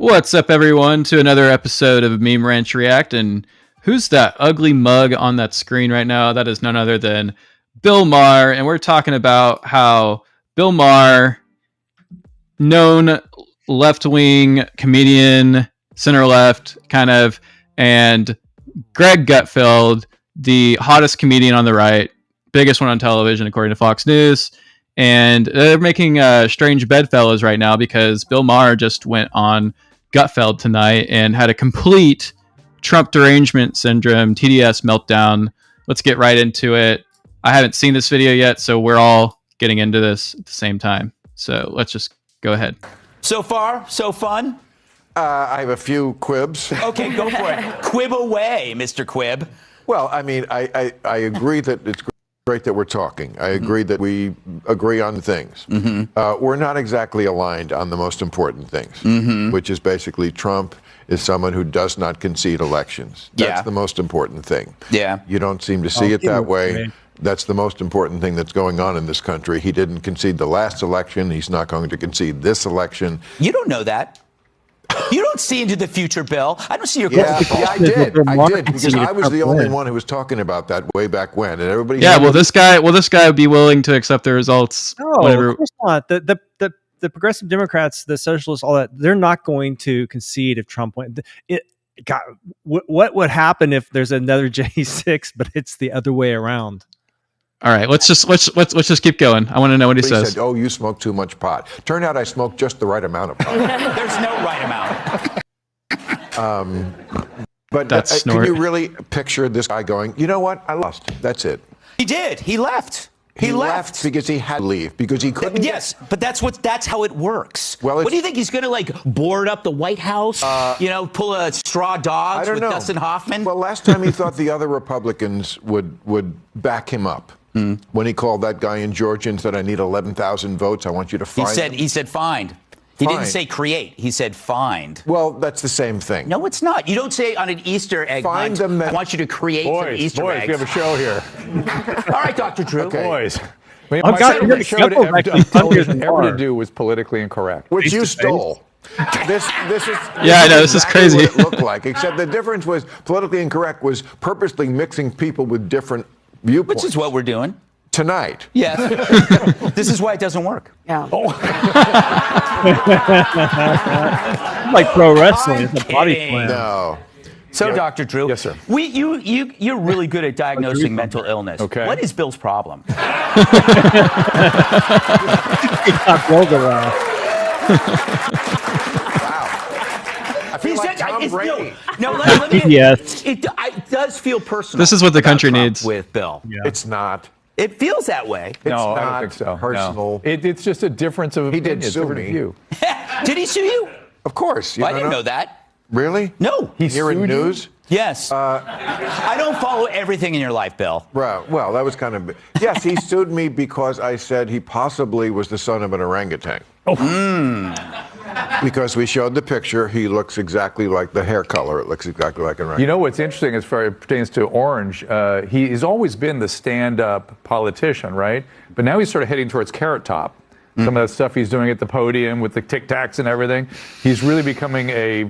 What's up, everyone, to another episode of Meme Ranch React. And who's that ugly mug on that screen right now? That is none other than Bill Maher. And we're talking about how Bill Maher, known left-wing comedian, center-left kind of, and Greg Gutfeld, the hottest comedian on the right, biggest one on television according to Fox News. And they're making strange bedfellows right now because Bill Maher just went on Gutfeld tonight and had a complete Trump Derangement Syndrome, TDS meltdown. Let's get right into it. I haven't seen this video yet, so we're all getting into this at the same time. So let's just go ahead. So far, so fun? I have a few quibs. Okay, go for it. Quib away, Mr. Quib. Well, I mean, I agree that it's great that we're talking. I agree that we agree on things. We're not exactly aligned on the most important things, which is basically Trump is someone who does not concede elections. That's the most important thing. Yeah. You don't seem to see it that way. That's the most important thing that's going on in this country. He didn't concede the last election. He's not going to concede this election. You don't know that. You don't see into the future, Bill. I don't see your Yeah, I did, because I was the only one who was talking about that way back when, and everybody. Yeah, will this guy be willing to accept the results? No, of course not. The progressive Democrats, the socialists, all that, they're not going to concede if Trump went. God, what would happen if there's another J6, but it's the other way around? All right, let's just keep going. I want to know what he says. Said, "Oh, you smoke too much pot." Turned out I smoked just the right amount of pot. There's no right amount. But can you really picture this guy going, you know what? I lost. That's it. He did. He left. He left because he had to leave because he couldn't. Yes, but that's how it works. Well, what do you think he's going to board up the White House? Pull a straw dogs with Dustin Hoffman? Well, last time he thought the other Republicans would back him up. When he called that guy in Georgia and said, "I need 11,000 votes. I want you to find." He said find. He didn't say create. He said find. Well, that's the same thing. No, it's not. You don't say on an Easter egg hunt, I want you to create some Easter eggs. Boys, we have a show here. All right, Dr. Drew. Okay. Boys. I've got your show ever to do was politically incorrect. Which you stole. This is yeah, I know, this is crazy. What it looked like, except the difference was politically incorrect was purposely mixing people with different viewpoints. Which is what we're doing tonight. Yes. This is why it doesn't work. Yeah. Like pro wrestling, it's a body slam. No. So, Dr. Drew, Yes, sir. You're really good at diagnosing mental illness. Okay. What is Bill's problem? He got rolled around. I feel like Tom Brady. No, let me. Yes. It does feel personal. This is what the country about Trump needs. with Bill. Yeah. It's not. It feels that way. No, I not don't think so. personal. No. It's just a difference of He opinion. did sue different me. view. Did he sue you? Of course. You I don't didn't know that. Really? No. You're in sued you? news? Yes. I don't follow everything in your life, Bill. Right. Well, that was kind of. Yes, he sued me because I said he possibly was the son of an orangutan. Because we showed the picture, he looks exactly like the hair color. It looks exactly like an orangutan. You know what's interesting as far as it pertains to Orange? He's always been the stand-up politician, right? But now he's sort of heading towards Carrot Top. Some of that stuff he's doing at the podium with the Tic Tacs and everything. He's really becoming a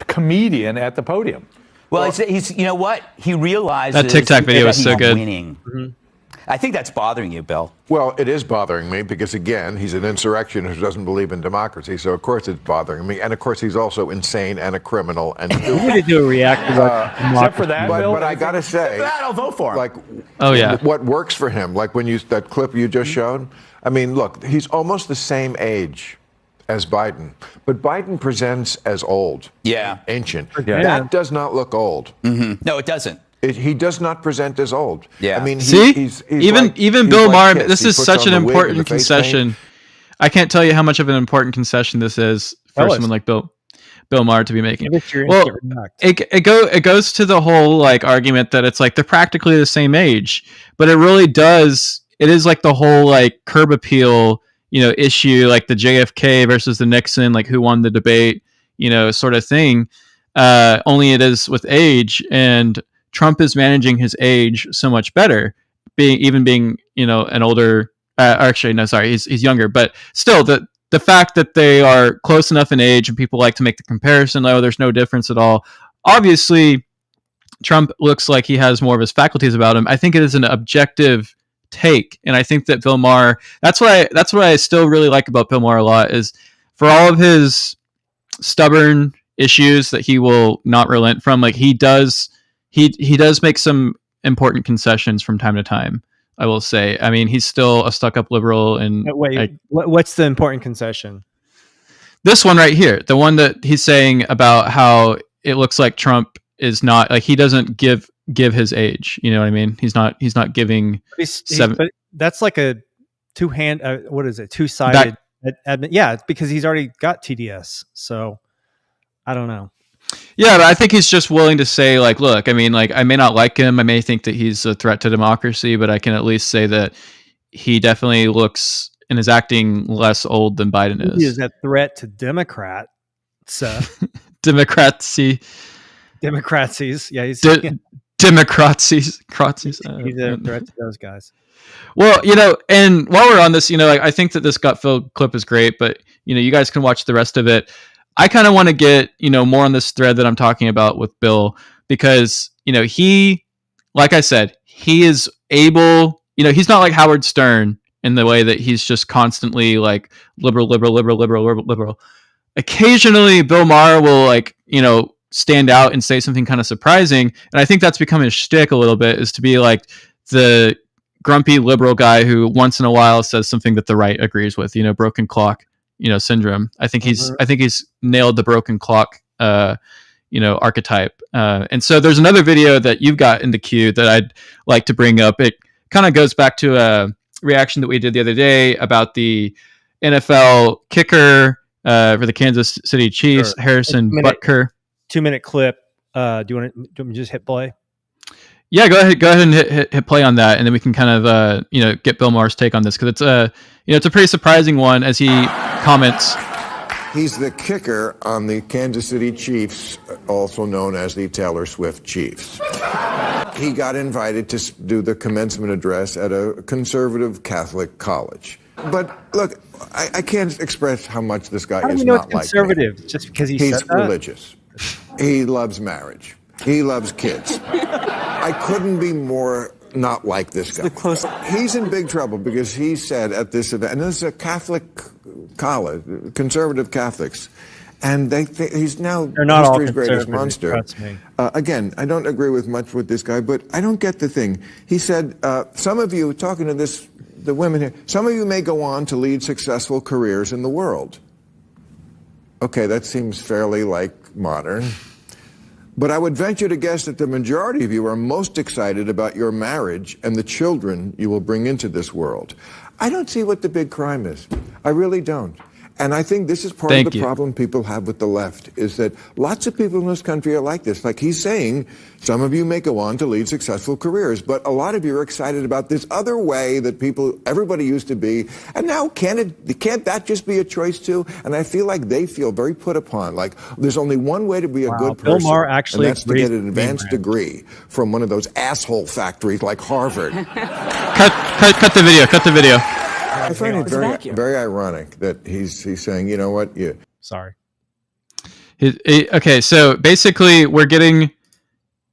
comedian at the podium. Well, he's you know what? He realizes That Tic Tac video was so he's good. winning. I think that's bothering you, Bill. Well, it is bothering me because, again, he's an insurrectionist who doesn't believe in democracy. So, of course, it's bothering me. And, of course, he's also insane and a criminal. And We need to do a reaction. Except for that, Bill. but I got to say, For that, I'll vote for him. like, Oh, yeah. what works for him, like when that clip you just showed. I mean, look, he's almost the same age as Biden, but Biden presents as old, ancient. Yeah. That does not look old. No, it doesn't. He does not present as old. Yeah. I mean, See, even Bill Maher. This is such an important concession. I can't tell you how much of an important concession this is for someone like Bill Maher to be making. Well, it goes to the whole argument that it's like they're practically the same age, but it really does. It is like the whole curb appeal, issue, like the JFK versus the Nixon, like who won the debate, sort of thing. Only it is with age, and Trump is managing his age so much better, being an older. Actually, no, sorry, he's younger, but still, the the fact that they are close enough in age and people like to make the comparison, oh, there's no difference at all. Obviously, Trump looks like he has more of his faculties about him. I think it is an objective take, and I think that Bill Maher. That's what I still really like about Bill Maher a lot is for all of his stubborn issues that he will not relent from. Like he does make some important concessions from time to time. I will say. I mean, he's still a stuck-up liberal. And wait, what's the important concession? This one right here, the one that he's saying about how it looks like Trump is not like he doesn't give his age. You know what I mean? He's not giving seven. But that's like a two-sided. Yeah, because he's already got TDS. So I don't know. Yeah, but I think he's just willing to say, like, look, I mean, like, I may not like him. I may think that he's a threat to democracy, but I can at least say that he definitely looks and is acting less old than Biden is. He is a threat to Democrats. Democracies. Yeah, he's Democracies. He's a threat to those guys. Well, and while we're on this, I think that this Gutfeld clip is great, but, you guys can watch the rest of it. I kind of want to get, more on this thread that I'm talking about with Bill, because, he, like I said, he is able, he's not like Howard Stern in the way that he's just constantly like liberal. Occasionally, Bill Maher will stand out and say something kind of surprising. And I think that's become his shtick a little bit, is to be like the grumpy liberal guy who once in a while says something that the right agrees with, broken clock, syndrome. I think he's nailed the broken clock, archetype. And so there's another video that you've got in the queue that I'd like to bring up. It kind of goes back to a reaction that we did the other day about the NFL kicker for the Kansas City Chiefs, sure. Harrison Butker. 2-minute clip. Do you want to just hit play? Yeah, go ahead and hit play on that, and then we can kind of get Bill Maher's take on this, because it's it's a pretty surprising one as he comments. He's the kicker on the Kansas City Chiefs, also known as the Taylor Swift Chiefs. He got invited to do the commencement address at a conservative Catholic college. But look, I can't express how much this guy is not like conservative me. Just because he's religious. He loves marriage. He loves kids. I couldn't be more not like this guy. He's in big trouble because he said at this event, and this is a Catholic college, conservative Catholics, and they think he's now history's greatest monster. Again, I don't agree with much with this guy, but I don't get the thing. He said, some of you, talking to the women here, some of you may go on to lead successful careers in the world. Okay, that seems fairly modern. But I would venture to guess that the majority of you are most excited about your marriage and the children you will bring into this world. I don't see what the big crime is. I really don't. And I think this is part of the problem people have with the left, is that lots of people in this country are like this. Like he's saying, some of you may go on to lead successful careers, but a lot of you are excited about this other way that everybody used to be. And now can't that just be a choice too? And I feel like they feel very put upon. Like there's only one way to be a good person. Bill Maher actually, and that's to get an advanced degree from one of those asshole factories like Harvard. Cut the video. Cut the video. I find it very ironic that he's saying, you know what? Sorry. Okay, so basically we're getting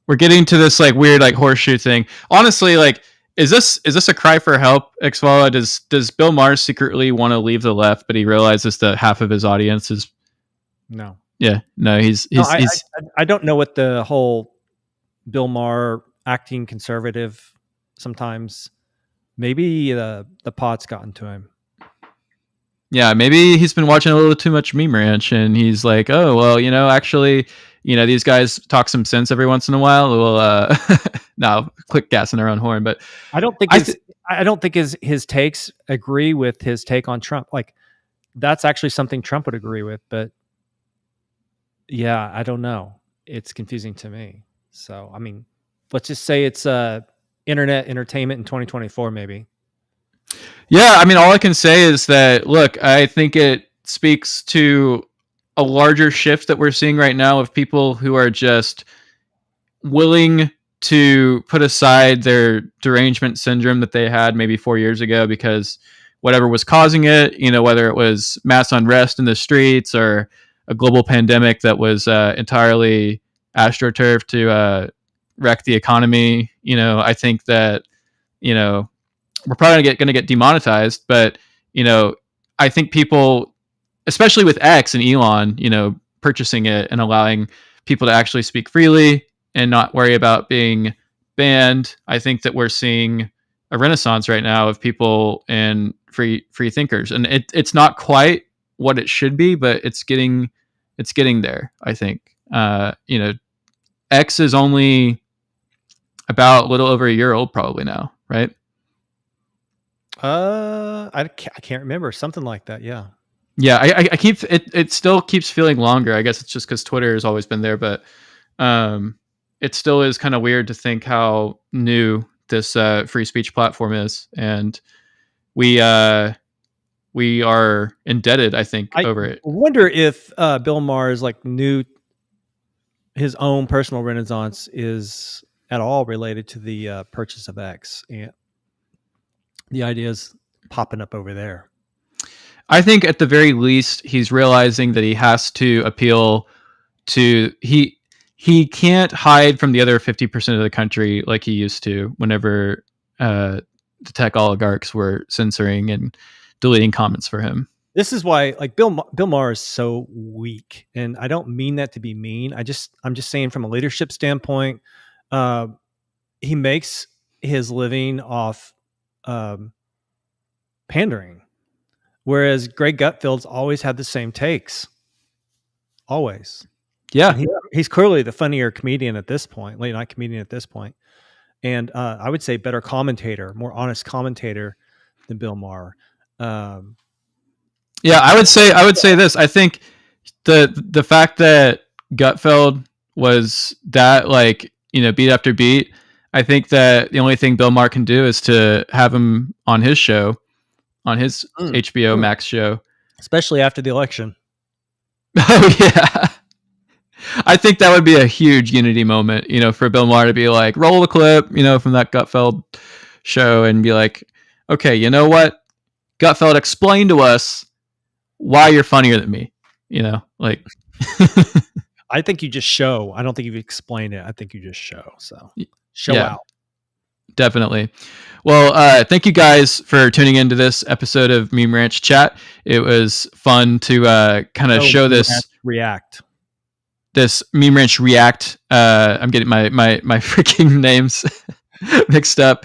to this weird horseshoe thing. Honestly, is this a cry for help, Xvala? Does Bill Maher secretly want to leave the left, but he realizes that half of his audience is no. Yeah, no, I don't know what the whole Bill Maher acting conservative sometimes. Maybe the pot's gotten to him. Yeah, maybe he's been watching a little too much Meme Ranch, and he's like, oh, well, actually, these guys talk some sense every once in a while. We'll now click gas in their own horn. But I don't think his takes agree with his take on Trump. That's actually something Trump would agree with. But yeah, I don't know. It's confusing to me. So, I mean, let's just say it's internet entertainment in 2024, maybe. Yeah, I mean, all I can say is that, look, I think it speaks to a larger shift that we're seeing right now of people who are just willing to put aside their derangement syndrome that they had maybe 4 years ago, because whatever was causing it, whether it was mass unrest in the streets or a global pandemic that was entirely astroturf to wreck the economy. I think that, we're probably going to get demonetized, but, I think people, especially with X and Elon, purchasing it and allowing people to actually speak freely and not worry about being banned. I think that we're seeing a renaissance right now of people and free thinkers, and it's not quite what it should be, but it's getting there. I think X is only about a little over a year old probably now, right? I can't remember, something like that. Yeah. I keep it still keeps feeling longer. I guess it's just because Twitter has always been there, but it still is kind of weird to think how new this free speech platform is, and we are indebted, I think, over it. I wonder if Bill Maher's his own personal renaissance is at all related to the purchase of X and the ideas popping up over there. I think at the very least, he's realizing that he has to appeal to he can't hide from the other 50% of the country like he used to whenever the tech oligarchs were censoring and deleting comments for him. This is why Bill Maher is so weak, and I don't mean that to be mean. I'm just saying from a leadership standpoint, he makes his living off pandering. Whereas Greg Gutfeld's always had the same takes. Always. Yeah. He's clearly the funnier comedian at this point, late night comedian at this point. And I would say better commentator, more honest commentator than Bill Maher. Yeah, I would say this. I think the fact that Gutfeld was that beat after beat, I think that the only thing Bill Maher can do is to have him on his show, on his HBO Max show. Especially after the election. Oh, yeah. I think that would be a huge unity moment, for Bill Maher to be like, roll the clip, from that Gutfeld show and be like, okay, you know what? Gutfeld, explain to us why you're funnier than me, I think you just show. I don't think you've explained it. I think you just show. So show out. Definitely. Well, thank you guys for tuning into this episode of Meme Ranch Chat. It was fun to kind of show this Meme Ranch React. I'm getting my freaking names mixed up.